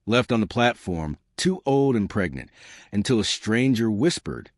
left on the platform, too old and pregnant, until a stranger whispered,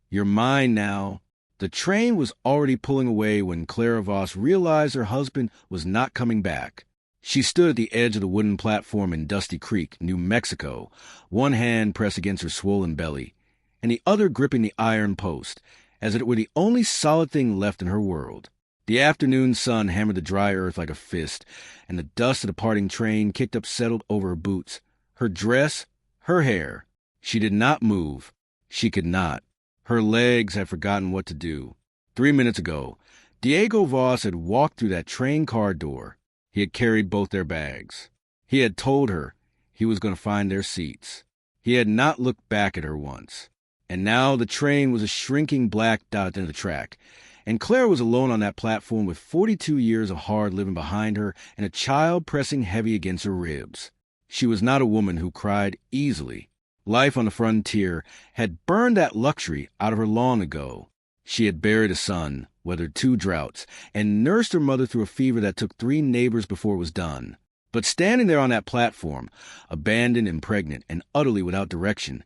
"You're mine now." The train was already pulling away when Clara Voss realized her husband was not coming back. She stood at the edge of the wooden platform in Dusty Creek, New Mexico, one hand pressed against her swollen belly, and the other gripping the iron post, as if it were the only solid thing left in her world. The afternoon sun hammered the dry earth like a fist, and the dust of the parting train kicked up settled over her boots, her dress, her hair. She did not move. She could not. Her legs had forgotten what to do. 3 minutes ago, Diego Voss had walked through that train car door. He had carried both their bags. He had told her he was going to find their seats. He had not looked back at her once. And now the train was a shrinking black dot at the end of the track, and Clara was alone on that platform with 42 years of hard living behind her and a child pressing heavy against her ribs. She was not a woman who cried easily. Life on the frontier had burned that luxury out of her long ago. She had buried a son, weathered 2 droughts, and nursed her mother through a fever that took 3 neighbors before it was done. But standing there on that platform, abandoned and pregnant and utterly without direction,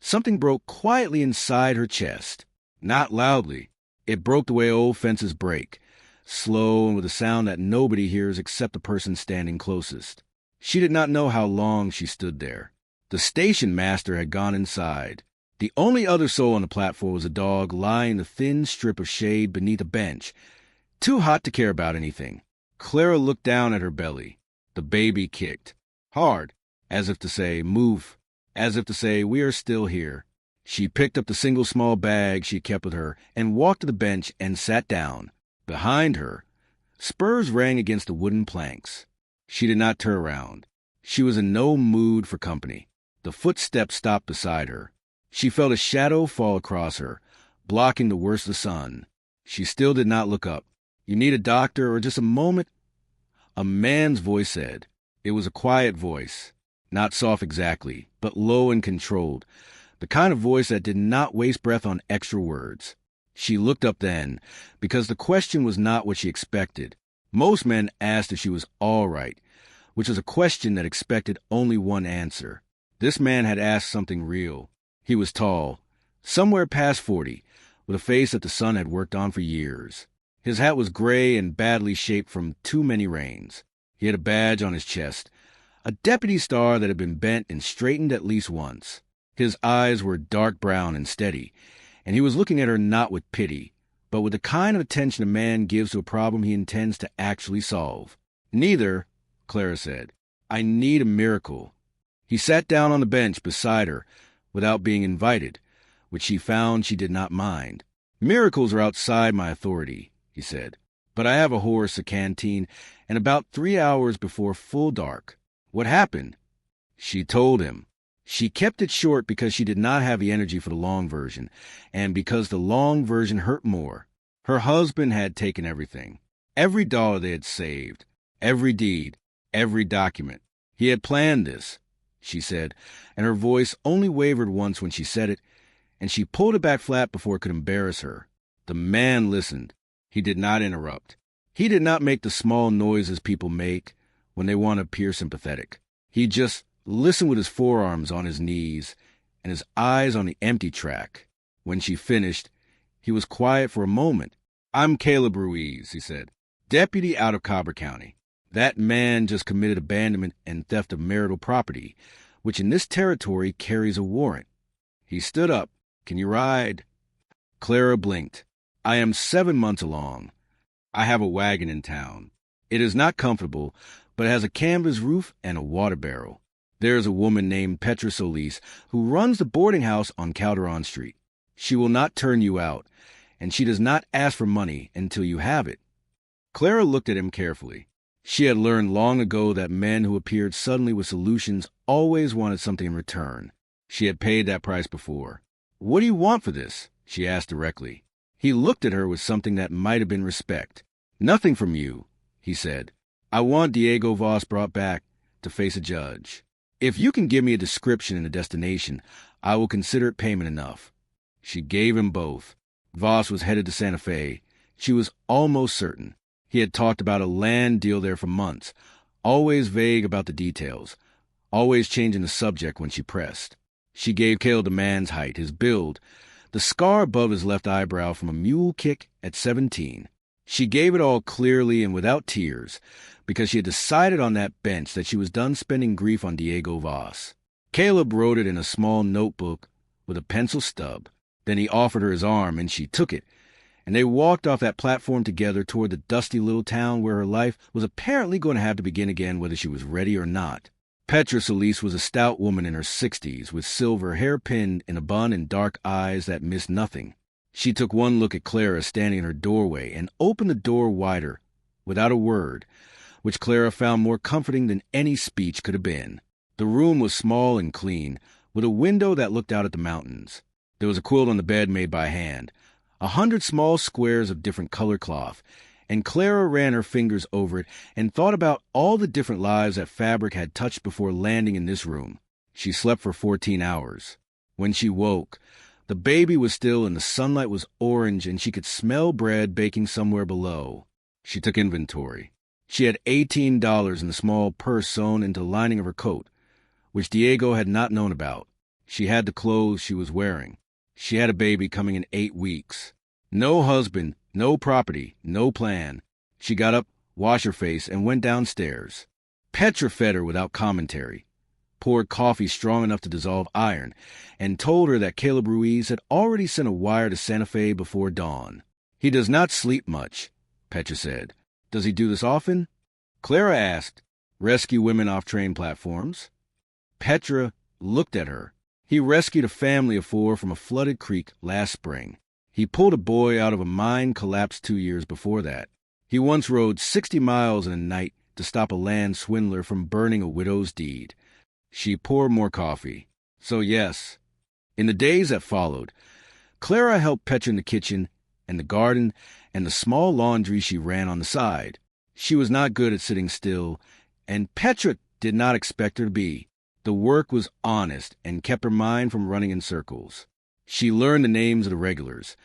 something broke quietly inside her chest. Not loudly. It broke the way old fences break, slow and with a sound that nobody hears except the person standing closest. She did not know how long she stood there. The station master had gone inside. The only other soul on the platform was a dog lying in a thin strip of shade beneath a bench, too hot to care about anything. Clara looked down at her belly. The baby kicked. Hard, as if to say, move, as if to say, we are still here. She picked up the single small bag she kept with her and walked to the bench and sat down. Behind her, spurs rang against the wooden planks. She did not turn around. She was in no mood for company. The footsteps stopped beside her. She felt a shadow fall across her, blocking the worst of the sun. She still did not look up. "You need a doctor or just a moment?" A man's voice said. It was a quiet voice, not soft exactly, but low and controlled, the kind of voice that did not waste breath on extra words. She looked up then, because the question was not what she expected. Most men asked if she was all right, which was a question that expected only one answer. This man had asked something real. He was tall, somewhere past 40, with a face that the sun had worked on for years. His hat was gray and badly shaped from too many rains. He had a badge on his chest, a deputy star that had been bent and straightened at least once. His eyes were dark brown and steady, and he was looking at her not with pity, but with the kind of attention a man gives to a problem he intends to actually solve. "Neither," Clara said. "I need a miracle." He sat down on the bench beside her without being invited, which she found she did not mind. "Miracles are outside my authority," he said. "But I have a horse, a canteen, and about 3 hours before full dark." "What happened?" She told him. She kept it short because she did not have the energy for the long version, and because the long version hurt more. Her husband had taken everything. Every dollar they had saved. Every deed. Every document. He had planned this, she said, and her voice only wavered once when she said it, and she pulled it back flat before it could embarrass her. The man listened. He did not interrupt. He did not make the small noises people make when they want to appear sympathetic. He just listened with his forearms on his knees and his eyes on the empty track. When she finished, he was quiet for a moment. "I'm Caleb Ruiz," he said, "deputy out of Cobb County. That man just committed abandonment and theft of marital property, which in this territory carries a warrant." He stood up. "Can you ride?" Clara blinked. "I am 7 months along. I have a wagon in town. It is not comfortable, but it has a canvas roof and a water barrel. There is a woman named Petra Solis who runs the boarding house on Calderon Street. She will not turn you out, and she does not ask for money until you have it." Clara looked at him carefully. She had learned long ago that men who appeared suddenly with solutions always wanted something in return. She had paid that price before. "What do you want for this?" she asked directly. He looked at her with something that might have been respect. "Nothing from you," he said. "I want Diego Voss brought back to face a judge. If you can give me a description and a destination, I will consider it payment enough." She gave him both. Voss was headed to Santa Fe. She was almost certain. He had talked about a land deal there for months, always vague about the details, always changing the subject when she pressed. She gave Caleb the man's height, his build, the scar above his left eyebrow from a mule kick at 17. She gave it all clearly and without tears, because she had decided on that bench that she was done spending grief on Diego Voss. Caleb wrote it in a small notebook with a pencil stub. Then he offered her his arm, and she took it, and they walked off that platform together toward the dusty little town where her life was apparently going to have to begin again whether she was ready or not. Petra Solis was a stout woman in her 60s, with silver hair pinned in a bun and dark eyes that missed nothing. She took one look at Clara standing in her doorway and opened the door wider, without a word, which Clara found more comforting than any speech could have been. The room was small and clean, with a window that looked out at the mountains. There was a quilt on the bed made by hand, 100 small squares of different color cloth, and Clara ran her fingers over it and thought about all the different lives that fabric had touched before landing in this room. She slept for 14 hours. When she woke, the baby was still and the sunlight was orange and she could smell bread baking somewhere below. She took inventory. She had $18 in the small purse sewn into the lining of her coat, which Diego had not known about. She had the clothes she was wearing. She had a baby coming in 8 weeks. No husband, no property, no plan. She got up, washed her face, and went downstairs. Petra fed her without commentary, poured coffee strong enough to dissolve iron, and told her that Caleb Ruiz had already sent a wire to Santa Fe before dawn. "He does not sleep much," Petra said. "Does he do this often?" Clara asked. "Rescue women off train platforms." Petra looked at her. "He rescued a family of 4 from a flooded creek last spring. He pulled a boy out of a mine collapsed 2 years before that. He once rode 60 miles in a night to stop a land swindler from burning a widow's deed." She poured more coffee. "So yes." In the days that followed, Clara helped Petra in the kitchen and the garden and the small laundry she ran on the side. She was not good at sitting still, and Petra did not expect her to be. The work was honest and kept her mind from running in circles. She learned the names of the regulars.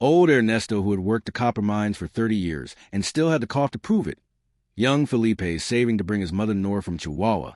Old Ernesto, who had worked the copper mines for 30 years and still had the cough to prove it. Young Felipe, saving to bring his mother Nora from Chihuahua.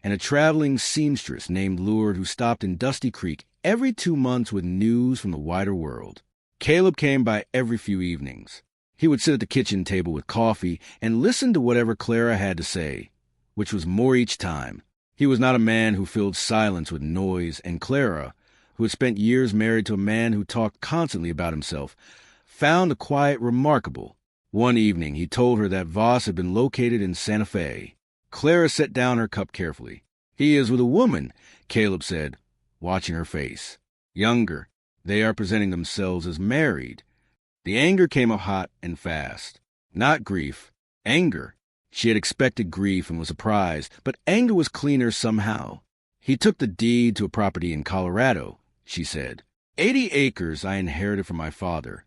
And a traveling seamstress named Lourdes who stopped in Dusty Creek every 2 months with news from the wider world. Caleb came by every few evenings. He would sit at the kitchen table with coffee and listen to whatever Clara had to say, which was more each time. He was not a man who filled silence with noise, and Clara, who had spent years married to a man who talked constantly about himself, found the quiet remarkable. One evening he told her that Voss had been located in Santa Fe. Clara set down her cup carefully. "He is with a woman," Caleb said, watching her face. "Younger. They are presenting themselves as married." The anger came up hot and fast. Not grief, anger. She had expected grief and was surprised, but anger was cleaner somehow. "He took the deed to a property in Colorado," she said. 80 acres I inherited from my father."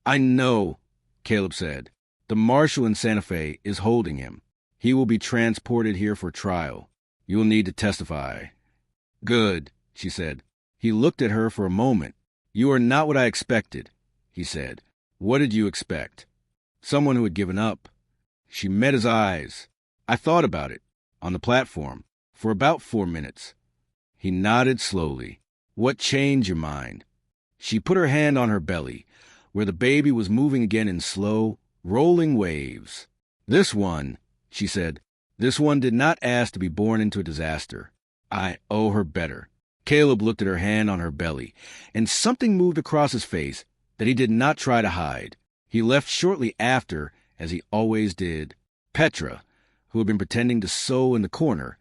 "I know," Caleb said. "The marshal in Santa Fe is holding him. He will be transported here for trial. You will need to testify." "Good," she said. He looked at her for a moment. "You are not what I expected," he said. "What did you expect?" "Someone who had given up." She met his eyes. "I thought about it, on the platform, for about 4 minutes." He nodded slowly. "What changed your mind?" She put her hand on her belly, where the baby was moving again in slow, rolling waves. "This one," she said, "this one did not ask to be born into a disaster. I owe her better." Caleb looked at her hand on her belly, and something moved across his face that he did not try to hide. He left shortly after, as he always did. Petra, who had been pretending to sew in the corner,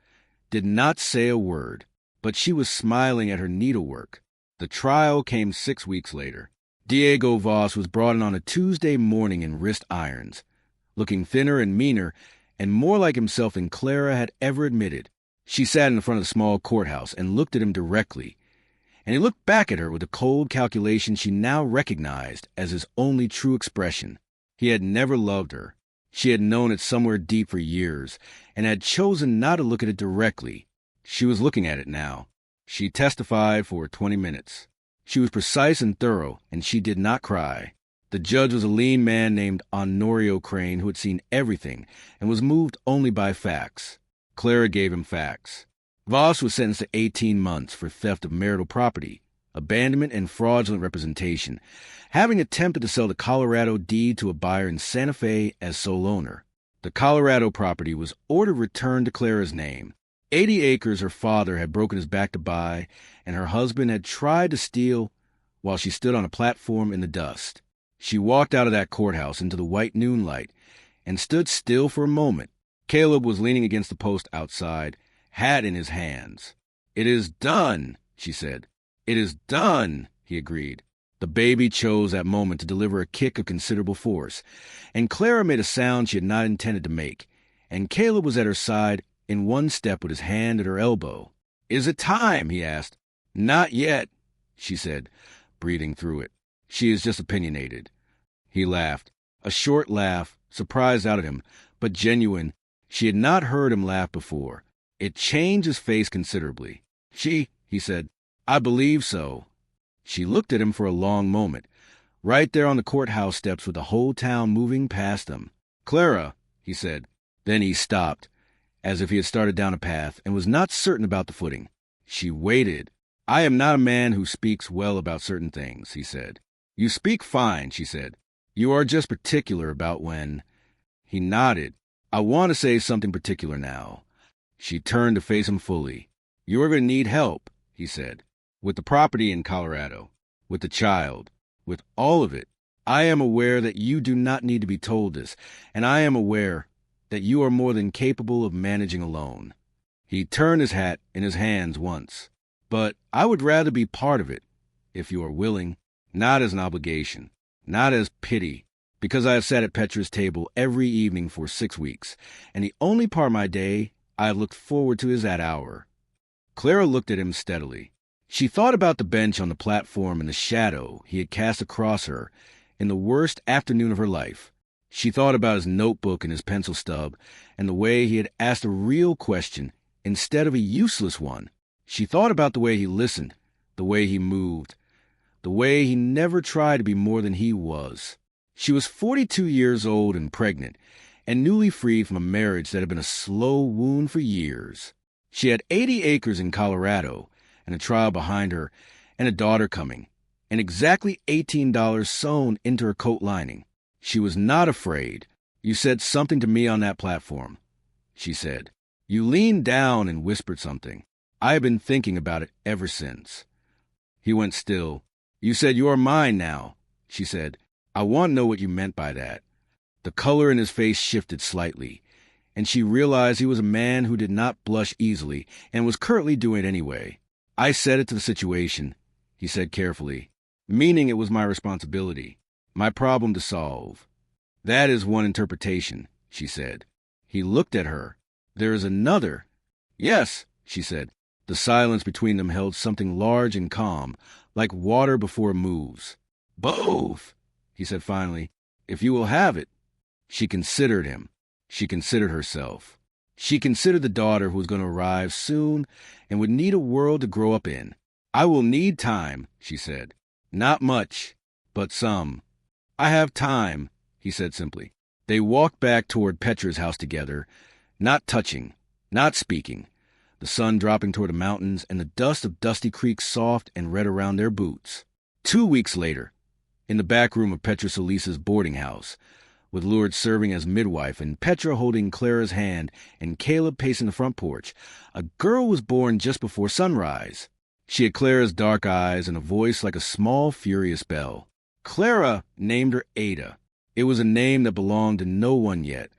did not say a word, but she was smiling at her needlework. The trial came 6 weeks later. Diego Voss was brought in on a Tuesday morning in wrist irons, looking thinner and meaner and more like himself than Clara had ever admitted. She sat in the front of the small courthouse and looked at him directly, and he looked back at her with the cold calculation she now recognized as his only true expression. He had never loved her. She had known it somewhere deep for years, and had chosen not to look at it directly. She was looking at it now. She testified for 20 minutes. She was precise and thorough, and she did not cry. The judge was a lean man named Honorio Crane who had seen everything and was moved only by facts. Clara gave him facts. Voss was sentenced to 18 months for theft of marital property, abandonment, and fraudulent representation, having attempted to sell the Colorado deed to a buyer in Santa Fe as sole owner. The Colorado property was ordered returned to Clara's name. 80 acres her father had broken his back to buy, and her husband had tried to steal while she stood on a platform in the dust. She walked out of that courthouse into the white noonlight and stood still for a moment. Caleb was leaning against the post outside, hat in his hands. "It is done," she said. "It is done," he agreed. The baby chose that moment to deliver a kick of considerable force, and Clara made a sound she had not intended to make, and Caleb was at her side in one step with his hand at her elbow. "Is it time?" he asked. "Not yet," she said, breathing through it. "She is just opinionated." He laughed, a short laugh, surprised out at him, but genuine. She had not heard him laugh before. It changed his face considerably. "She," he said, "I believe so." She looked at him for a long moment, right there on the courthouse steps with the whole town moving past them. "Clara," he said. Then he stopped, as if he had started down a path and was not certain about the footing. She waited. "I am not a man who speaks well about certain things," he said. "You speak fine," she said. "You are just particular about when—" He nodded. "I want to say something particular now." She turned to face him fully. "You are going to need help," he said. "With the property in Colorado, with the child, with all of it. I am aware that you do not need to be told this, and I am aware that you are more than capable of managing alone." He turned his hat in his hands once. "But I would rather be part of it, if you are willing, not as an obligation, not as pity, because I have sat at Petra's table every evening for 6 weeks, and the only part of my day I have looked forward to is that hour." Clara looked at him steadily. She thought about the bench on the platform and the shadow he had cast across her in the worst afternoon of her life. She thought about his notebook and his pencil stub, and the way he had asked a real question instead of a useless one. She thought about the way he listened, the way he moved, the way he never tried to be more than he was. She was 42 years old and pregnant, and newly freed from a marriage that had been a slow wound for years. She had 80 acres in Colorado, and a trial behind her, and a daughter coming, and exactly $18 sewn into her coat lining. She was not afraid. "You said something to me on that platform," she said. "You leaned down and whispered something. I have been thinking about it ever since." He went still. "You said you are mine now," she said. "I want to know what you meant by that." The color in his face shifted slightly, and she realized he was a man who did not blush easily and was curtly doing it anyway. "I said it to the situation," he said carefully, "meaning it was my responsibility, my problem to solve." "That is one interpretation," she said. He looked at her. "There is another." "Yes," she said. The silence between them held something large and calm, like water before it moves. "Both," he said finally, "if you will have it." She considered him. She considered herself. She considered the daughter who was going to arrive soon and would need a world to grow up in. "I will need time," she said. "Not much, but some." "I have time," he said simply. They walked back toward Petra's house together, not touching, not speaking, the sun dropping toward the mountains and the dust of Dusty Creek soft and red around their boots. 2 weeks later, in the back room of Petra Solis's boarding house, with Lourdes serving as midwife and Petra holding Clara's hand and Caleb pacing the front porch, a girl was born just before sunrise. She had Clara's dark eyes and a voice like a small, furious bell. Clara named her Ada. It was a name that belonged to no one yet,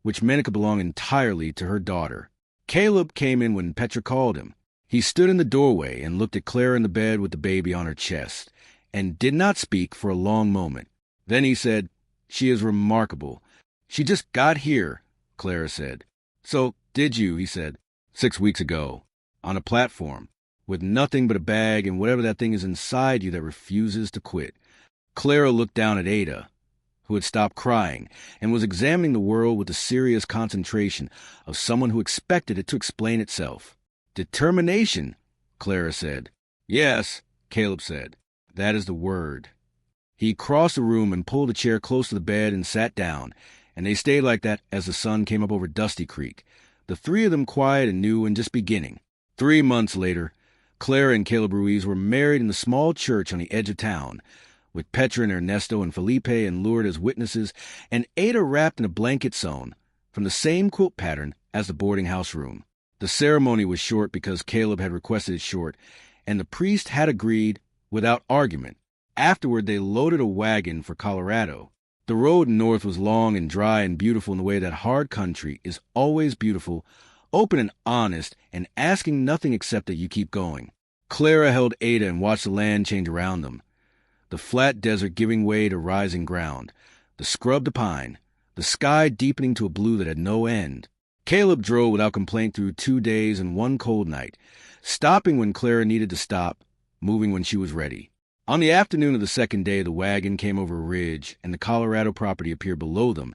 which meant it could belong entirely to her daughter. Caleb came in when Petra called him. He stood in the doorway and looked at Clara in the bed with the baby on her chest, and did not speak for a long moment. Then he said, "She is remarkable. She just got here," Clara said. "So, did you," he said, 6 weeks ago, on a platform, with nothing but a bag and whatever that thing is inside you that refuses to quit. Clara looked down at Ada, who had stopped crying and was examining the world with the serious concentration of someone who expected it to explain itself. "Determination," Clara said. "Yes," Caleb said. "That is the word." He crossed the room and pulled a chair close to the bed and sat down, and they stayed like that as the sun came up over Dusty Creek, the three of them quiet and new and just beginning. 3 months later, Clara and Caleb Ruiz were married in the small church on the edge of town, with Petra and Ernesto and Felipe and Lourdes as witnesses, and Ada wrapped in a blanket sewn from the same quilt pattern as the boarding house room. The ceremony was short because Caleb had requested it short, and the priest had agreed without argument. Afterward, they loaded a wagon for Colorado. The road north was long and dry and beautiful in the way that hard country is always beautiful, open and honest, and asking nothing except that you keep going. Clara held Ada and watched the land change around them. The flat desert giving way to rising ground, the scrub to pine, the sky deepening to a blue that had no end. Caleb drove without complaint through 2 days and 1 cold night, stopping when Clara needed to stop, moving when she was ready. On the afternoon of the second day, the wagon came over a ridge, and the Colorado property appeared below them,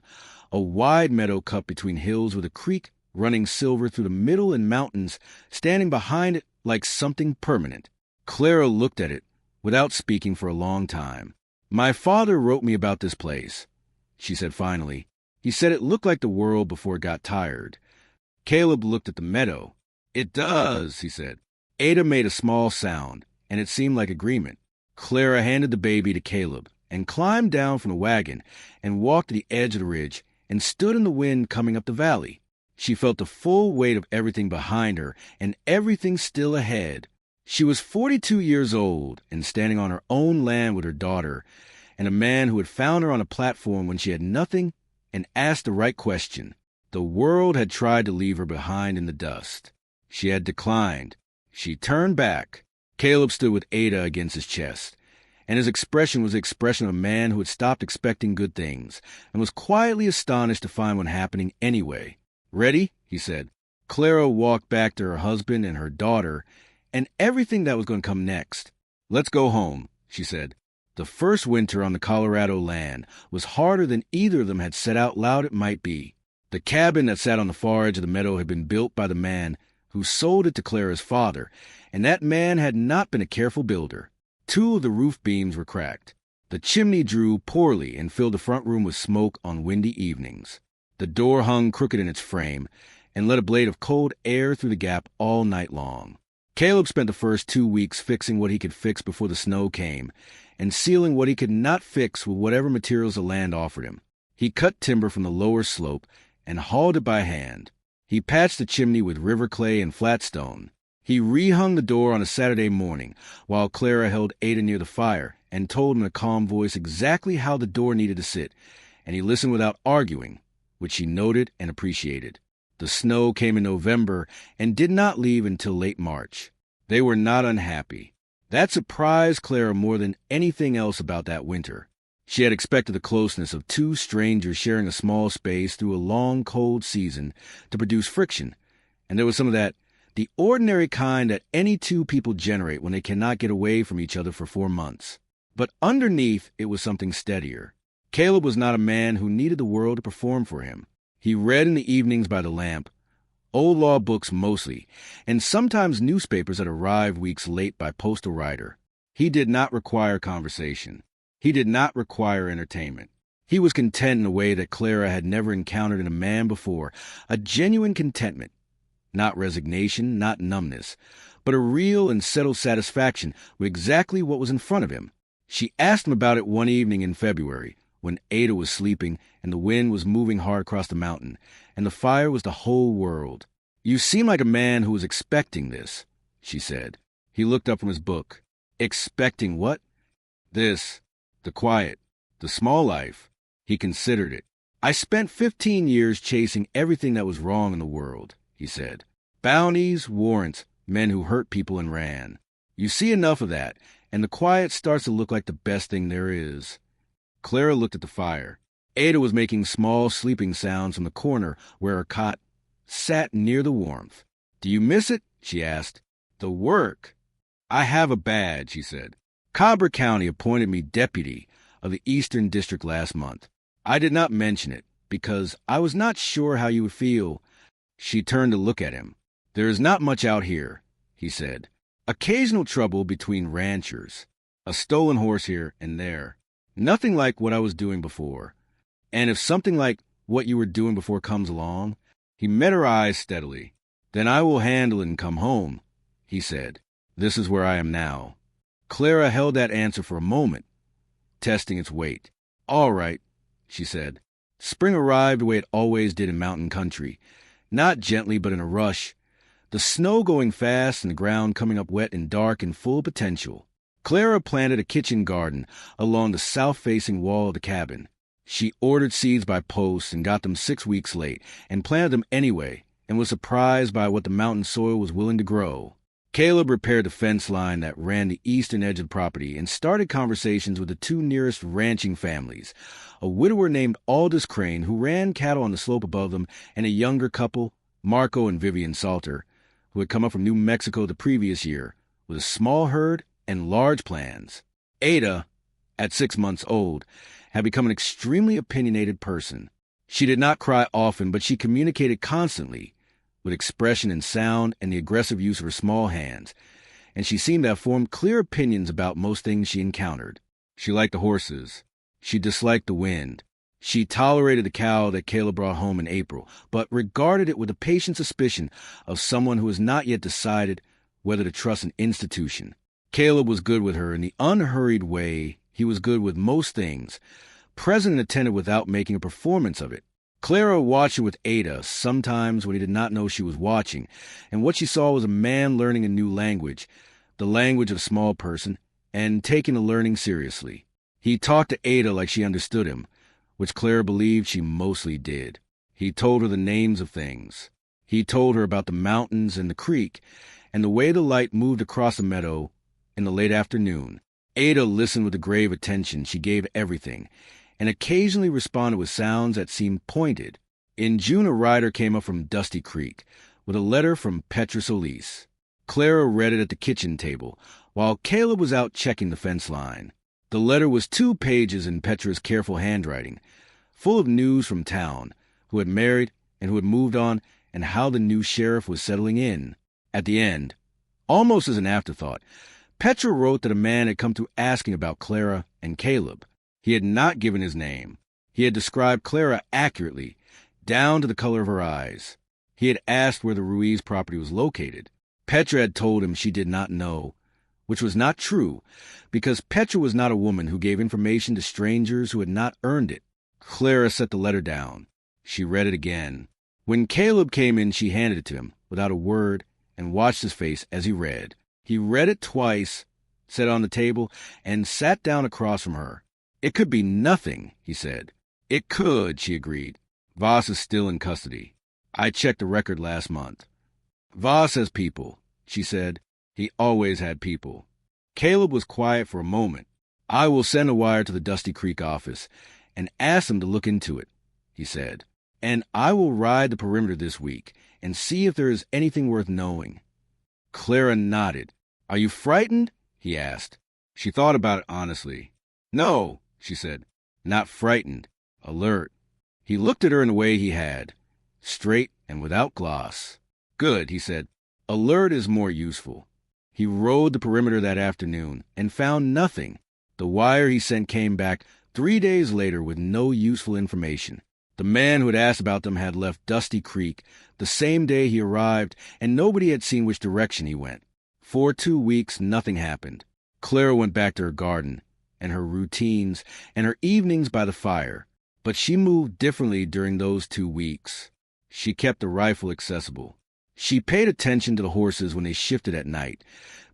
a wide meadow cut between hills with a creek running silver through the middle and mountains standing behind it like something permanent. Clara looked at it without speaking for a long time. "My father wrote me about this place," she said finally. "He said it looked like the world before it got tired." Caleb looked at the meadow. "It does," he said. Ada made a small sound, and it seemed like agreement. Clara handed the baby to Caleb and climbed down from the wagon and walked to the edge of the ridge and stood in the wind coming up the valley. She felt the full weight of everything behind her and everything still ahead. She was 42 years old and standing on her own land with her daughter and a man who had found her on a platform when she had nothing and asked the right question. The world had tried to leave her behind in the dust. She had declined. She turned back. Caleb stood with Ada against his chest, and his expression was the expression of a man who had stopped expecting good things and was quietly astonished to find one happening anyway. "Ready?" he said. Clara walked back to her husband and her daughter and everything that was going to come next. "Let's go home," she said. The first winter on the Colorado land was harder than either of them had said out loud it might be. The cabin that sat on the far edge of the meadow had been built by the man who sold it to Clara's father, and that man had not been a careful builder. 2 of the roof beams were cracked. The chimney drew poorly and filled the front room with smoke on windy evenings. The door hung crooked in its frame and let a blade of cold air through the gap all night long. Caleb spent the first 2 weeks fixing what he could fix before the snow came and sealing what he could not fix with whatever materials the land offered him. He cut timber from the lower slope and hauled it by hand. He patched the chimney with river clay and flat stone. He rehung the door on a Saturday morning while Clara held Ada near the fire and told in a calm voice exactly how the door needed to sit, and he listened without arguing, which she noted and appreciated. The snow came in November and did not leave until late March. They were not unhappy. That surprised Clara more than anything else about that winter. She had expected the closeness of 2 strangers sharing a small space through a long, cold season to produce friction, and there was some of that, the ordinary kind that any 2 people generate when they cannot get away from each other for 4 months. But underneath, it was something steadier. Caleb was not a man who needed the world to perform for him. He read in the evenings by the lamp, old law books mostly, and sometimes newspapers that arrived weeks late by postal rider. He did not require conversation. He did not require entertainment. He was content in a way that Clara had never encountered in a man before, a genuine contentment, not resignation, not numbness, but a real and settled satisfaction with exactly what was in front of him. She asked him about it one evening in February, when Ada was sleeping and the wind was moving hard across the mountain, and the fire was the whole world. "You seem like a man who was expecting this," she said. He looked up from his book. "Expecting what?" "This. The quiet. The small life." He considered it. "I spent 15 years chasing everything that was wrong in the world," he said. "Bounties, warrants, men who hurt people and ran. You see enough of that, and the quiet starts to look like the best thing there is." Clara looked at the fire. Ada was making small sleeping sounds from the corner where her cot sat near the warmth. "Do you miss it?" she asked. "The work." "I have a badge," he said. "Cobb County appointed me deputy of the Eastern District last month. I did not mention it because I was not sure how you would feel." She turned to look at him. "There is not much out here," he said. "Occasional trouble between ranchers. A stolen horse here and there. Nothing like what I was doing before. And if something like what you were doing before comes along," he met her eyes steadily, "then I will handle it and come home. he said. "This is where I am now." Clara held that answer for a moment, testing its weight. "All right," she said. Spring arrived the way it always did in mountain country. Not gently, but in a rush. The snow going fast and the ground coming up wet and dark and full of potential. Clara planted a kitchen garden along the south-facing wall of the cabin. She ordered seeds by post and got them 6 weeks late, and planted them anyway, and was surprised by what the mountain soil was willing to grow. Caleb repaired the fence line that ran the eastern edge of the property and started conversations with the 2 nearest ranching families, a widower named Aldous Crane, who ran cattle on the slope above them, and a younger couple, Marco and Vivian Salter, who had come up from New Mexico the previous year, with a small herd and large plans. Ada, at 6 months old, had become an extremely opinionated person. She did not cry often, but she communicated constantly, with expression and sound and the aggressive use of her small hands, and she seemed to have formed clear opinions about most things she encountered. She liked the horses. She disliked the wind. She tolerated the cow that Caleb brought home in April, but regarded it with a patient suspicion of someone who has not yet decided whether to trust an institution. Caleb was good with her in the unhurried way he was good with most things, present and attentive without making a performance of it. Clara watched it with Ada, sometimes when he did not know she was watching, and what she saw was a man learning a new language, the language of a small person, and taking the learning seriously. He talked to Ada like she understood him, which Clara believed she mostly did. He told her the names of things. He told her about the mountains and the creek, and the way the light moved across the meadow in the late afternoon. Ada listened with the grave attention she gave everything, and occasionally responded with sounds that seemed pointed. In June, a rider came up from Dusty Creek with a letter from Petra Solis. Clara read it at the kitchen table, while Caleb was out checking the fence line. The letter was 2 pages in Petra's careful handwriting, full of news from town, who had married and who had moved on, and how the new sheriff was settling in. At the end, almost as an afterthought, Petra wrote that a man had come through asking about Clara and Caleb. He had not given his name. He had described Clara accurately, down to the color of her eyes. He had asked where the Ruiz property was located. Petra had told him she did not know, which was not true, because Petra was not a woman who gave information to strangers who had not earned it. Clara set the letter down. She read it again. When Caleb came in, she handed it to him, without a word, and watched his face as he read. He read it twice, set it on the table, and sat down across from her. "It could be nothing," he said. "It could," she agreed. "Voss is still in custody. I checked the record last month." "Voss has people," she said. "He always had people." Caleb was quiet for a moment. "I will send a wire to the Dusty Creek office and ask them to look into it," he said. "And I will ride the perimeter this week and see if there is anything worth knowing." Clara nodded. "Are you frightened?" he asked. She thought about it honestly. "No," she said. "Not frightened. Alert." He looked at her in the way he had, straight and without gloss. "Good," he said. "Alert is more useful." He rode the perimeter that afternoon and found nothing. The wire he sent came back 3 days later with no useful information. The man who had asked about them had left Dusty Creek the same day he arrived, and nobody had seen which direction he went. For 2 weeks, nothing happened. Clara went back to her garden and her routines and her evenings by the fire, but she moved differently during those 2 weeks. She kept the rifle accessible. She paid attention to the horses when they shifted at night,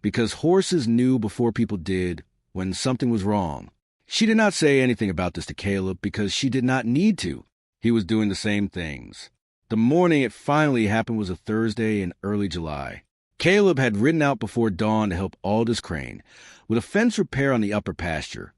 because horses knew before people did when something was wrong. She did not say anything about this to Caleb because she did not need to. He was doing the same things. The morning it finally happened was a Thursday in early July. Caleb had ridden out before dawn to help Aldous Crane with a fence repair on the upper pasture,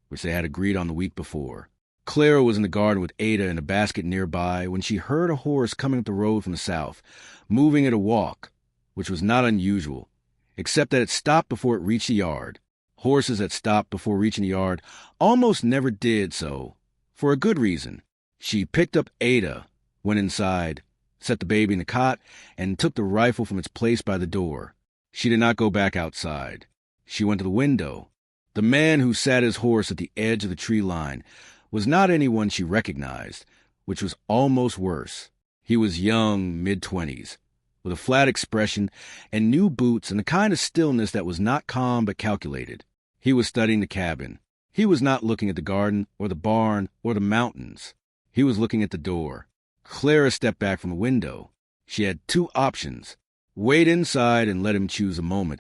which they had agreed on the week before. Clara was in the garden with Ada in a basket nearby when she heard a horse coming up the road from the south, moving at a walk, which was not unusual, except that it stopped before it reached the yard. Horses that stopped before reaching the yard almost never did so, for a good reason. She picked up Ada, went inside, set the baby in the cot, and took the rifle from its place by the door. She did not go back outside. She went to the window. The man who sat his horse at the edge of the tree line was not anyone she recognized, which was almost worse. He was young, mid-20s, with a flat expression and new boots and the kind of stillness that was not calm but calculated. He was studying the cabin. He was not looking at the garden or the barn or the mountains. He was looking at the door. Clara stepped back from the window. She had two options: wait inside and let him choose a moment,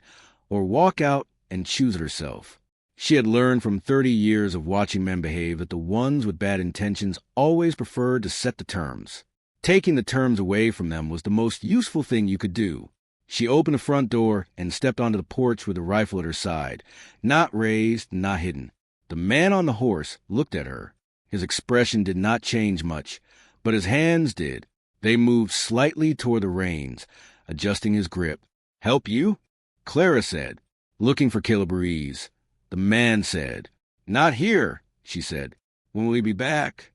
or walk out and choose it herself. She had learned from 30 years of watching men behave that the ones with bad intentions always preferred to set the terms. Taking the terms away from them was the most useful thing you could do. She opened the front door and stepped onto the porch with a rifle at her side, not raised, not hidden. The man on the horse looked at her. His expression did not change much, but his hands did. They moved slightly toward the reins, adjusting his grip. "Help you?" Clara said, looking for Caleb Ruiz. The man said, "Not here," she said. "When will he be back?"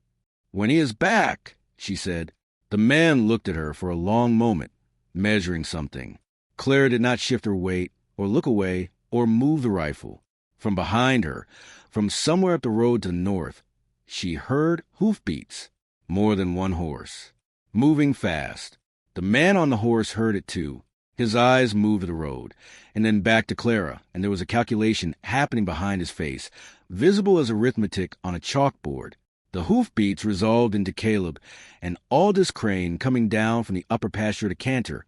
"When he is back," she said. The man looked at her for a long moment, measuring something. Clara did not shift her weight, or look away, or move the rifle. From behind her, from somewhere up the road to the north, she heard hoofbeats. More than one horse. Moving fast. The man on the horse heard it too. His eyes moved to the road, and then back to Clara, and there was a calculation happening behind his face, visible as arithmetic on a chalkboard. The hoofbeats resolved into Caleb and Aldous Crane coming down from the upper pasture to canter.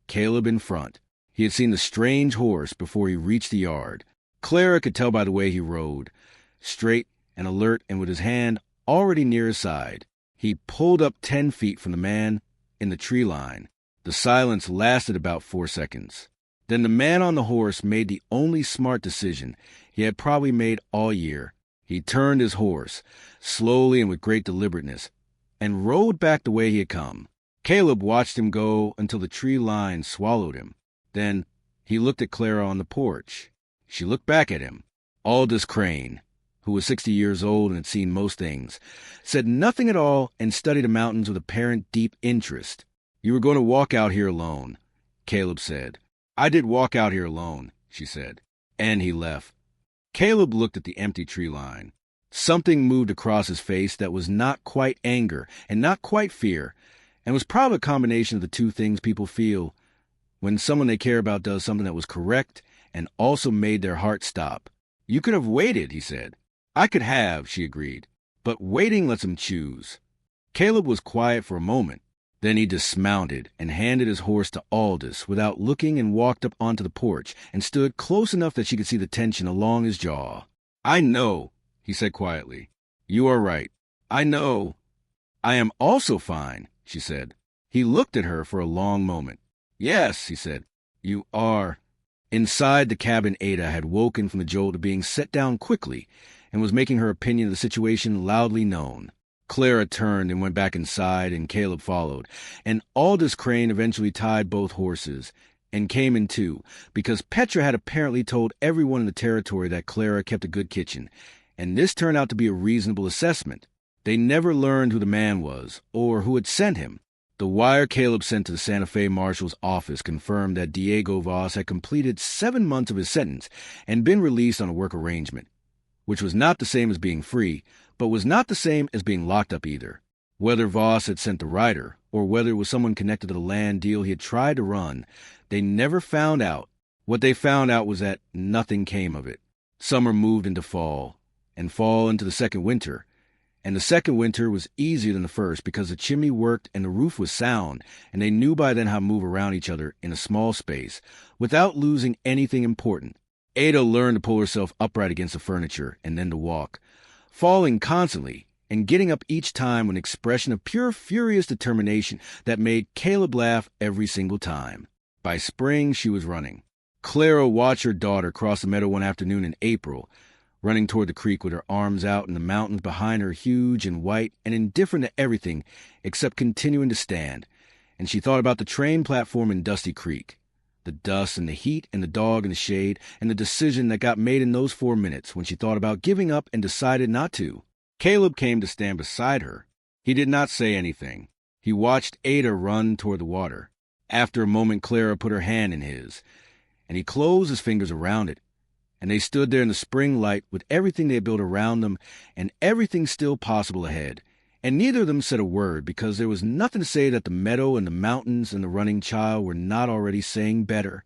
Caleb in front. He had seen the strange horse before he reached the yard. Clara could tell by the way he rode, straight and alert and with his hand already near his side. He pulled up 10 feet from the man in the tree line. The silence lasted about 4 seconds. Then the man on the horse made the only smart decision he had probably made all year. He turned his horse, slowly and with great deliberateness, and rode back the way he had come. Caleb watched him go until the tree line swallowed him. Then he looked at Clara on the porch. She looked back at him. Aldous Crane, who was 60 years old and had seen most things, said nothing at all and studied the mountains with apparent deep interest. "You were going to walk out here alone," Caleb said. "I did walk out here alone," she said. And he left. Caleb looked at the empty tree line. Something moved across his face that was not quite anger and not quite fear, and was probably a combination of the two things people feel when someone they care about does something that was correct and also made their heart stop. "You could have waited," he said. "I could have," she agreed. "But waiting lets him choose." Caleb was quiet for a moment. Then he dismounted and handed his horse to Aldous without looking and walked up onto the porch and stood close enough that she could see the tension along his jaw. "I know," he said quietly. "You are right. I know." "I am also fine," she said. He looked at her for a long moment. "Yes," he said. "You are." Inside the cabin, Ada had woken from the jolt of being set down quickly and was making her opinion of the situation loudly known. Clara turned and went back inside, and Caleb followed, and Aldous Crane eventually tied both horses and came in too, because Petra had apparently told everyone in the territory that Clara kept a good kitchen, and this turned out to be a reasonable assessment. They never learned who the man was, or who had sent him. The wire Caleb sent to the Santa Fe Marshal's office confirmed that Diego Voss had completed 7 months of his sentence and been released on a work arrangement, which was not the same as being free, but was not the same as being locked up either. Whether Voss had sent the rider, or whether it was someone connected to the land deal he had tried to run, they never found out. What they found out was that nothing came of it. Summer moved into fall, and fall into the second winter, and the second winter was easier than the first because the chimney worked and the roof was sound, and they knew by then how to move around each other in a small space without losing anything important. Ada learned to pull herself upright against the furniture and then to walk, falling constantly and getting up each time with an expression of pure furious determination that made Caleb laugh every single time. By spring, she was running. Clara watched her daughter cross the meadow one afternoon in April, running toward the creek with her arms out and the mountains behind her huge and white and indifferent to everything except continuing to stand, and she thought about the train platform in Dusty Creek. The dust and the heat and the dog in the shade and the decision that got made in those 4 minutes when she thought about giving up and decided not to. Caleb came to stand beside her. He did not say anything. He watched Ada run toward the water. After a moment, Clara put her hand in his, and he closed his fingers around it, and they stood there in the spring light with everything they had built around them and everything still possible ahead, And neither of them said a word, because there was nothing to say that the meadow and the mountains and the running child were not already saying better.